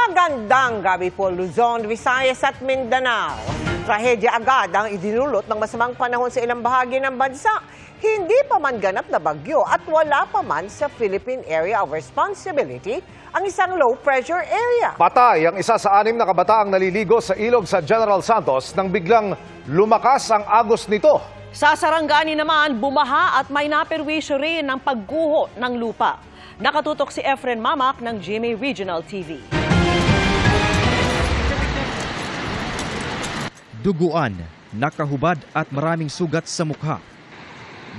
Magandang gabi po, Luzon, Visayas at Mindanao. Trahedya agad ang idinulot ng masamang panahon sa ilang bahagi ng bansa. Hindi pa man ganap na bagyo at wala pa man sa Philippine Area of Responsibility ang isang low-pressure area. Patay ang isa sa 6 na kabataang naliligo sa ilog sa General Santos nang biglang lumakas ang agos nito. Sa Sarangani naman, bumaha at may naperwisyo rin ng pagguho ng lupa. Nakatutok si Efren Mamak ng GMA Regional TV. Duguan, nakahubad at maraming sugat sa mukha.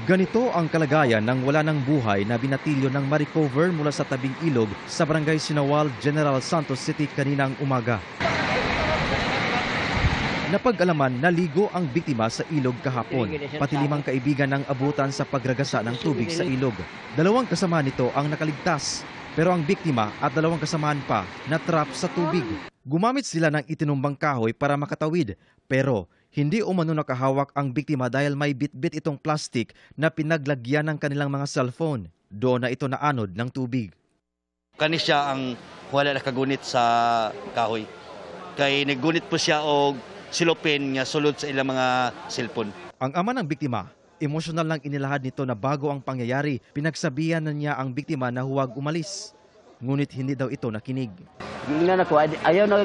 Ganito ang kalagayan ng wala ng buhay na binatilyo ng ma-recover mula sa tabing ilog sa Barangay Sinawal, General Santos City kaninang umaga. Napag-alaman naligo ang biktima sa ilog kahapon, pati 5 kaibigan ng abutan sa pagragasa ng tubig sa ilog. 2 kasama nito ang nakaligtas, pero ang biktima at 2 kasamaan pa na-trap sa tubig. Gumamit sila ng itinumbang kahoy para makatawid, pero hindi umano nakahawak ang biktima dahil may bit-bit itong plastic na pinaglagyan ng kanilang mga cellphone. Doon na ito naanod ng tubig. Kani siya ang wala nakagunit sa kahoy. Kay naggunit po siya og silopin nga sulod sa ilang mga cellphone. Ang ama ng biktima, emosyonal lang inilahad nito na bago ang pangyayari, pinagsabihan na niya ang biktima na huwag umalis. Ngunit hindi daw ito nakinig. Gingnan ako, ayaw na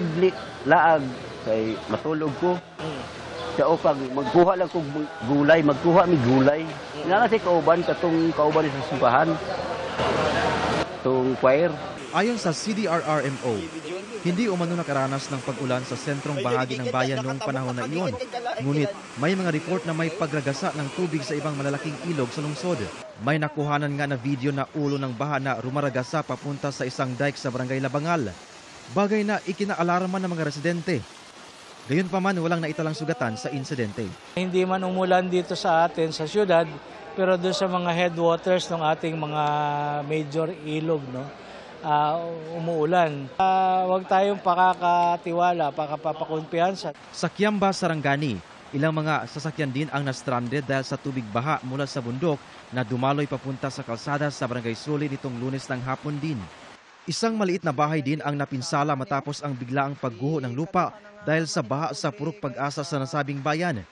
laag, kay matulog ko. Sa upag, magkuha lang kong gulay, magkuha mi gulay. Nga si kauban, kauban sa simbahan. Itong choir. Ayon sa CDRRMO, hindi umano nakaranas ng pag-ulan sa sentrong bahagi ng bayan noong panahon na iyon. Ngunit may mga report na may pagragasa ng tubig sa ibang malalaking ilog sa lungsod. May nakuhanan nga na video na ulo ng baha na rumaragasa papunta sa isang dike sa Barangay Labangal. Bagay na ikinaalarma ng mga residente. Gayunpaman, walang naitalang sugatan sa insidente. Hindi man umulan dito sa atin sa syudad, pero doon sa mga headwaters ng ating mga major ilog, no, umuulan. Huwag tayong pakakatiwala, pakapapakumpiyansa. Sa Kiamba, Sarangani, ilang mga sasakyan din ang na-stranded dahil sa tubig baha mula sa bundok na dumaloy papunta sa kalsada sa Barangay Suli nitong Lunes ng hapon din. Isang maliit na bahay din ang napinsala matapos ang biglaang pagguho ng lupa dahil sa baha sa Purok Pag-asa sa nasabing bayan.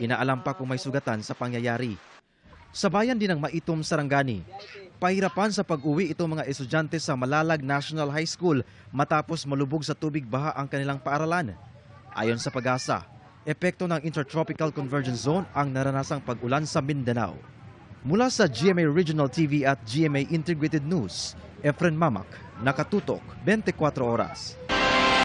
Inaalam pa kung may sugatan sa pangyayari. Sa bayan din ng Maitom, Sarangani, pahirapan sa pag-uwi itong mga estudyante sa Malalag National High School matapos malubog sa tubig baha ang kanilang paaralan. Ayon sa Pag-asa, epekto ng Intertropical Convergence Zone ang naranasang pag-ulan sa Mindanao. Mula sa GMA Regional TV at GMA Integrated News, Efren Mamak, nakatutok 24 oras.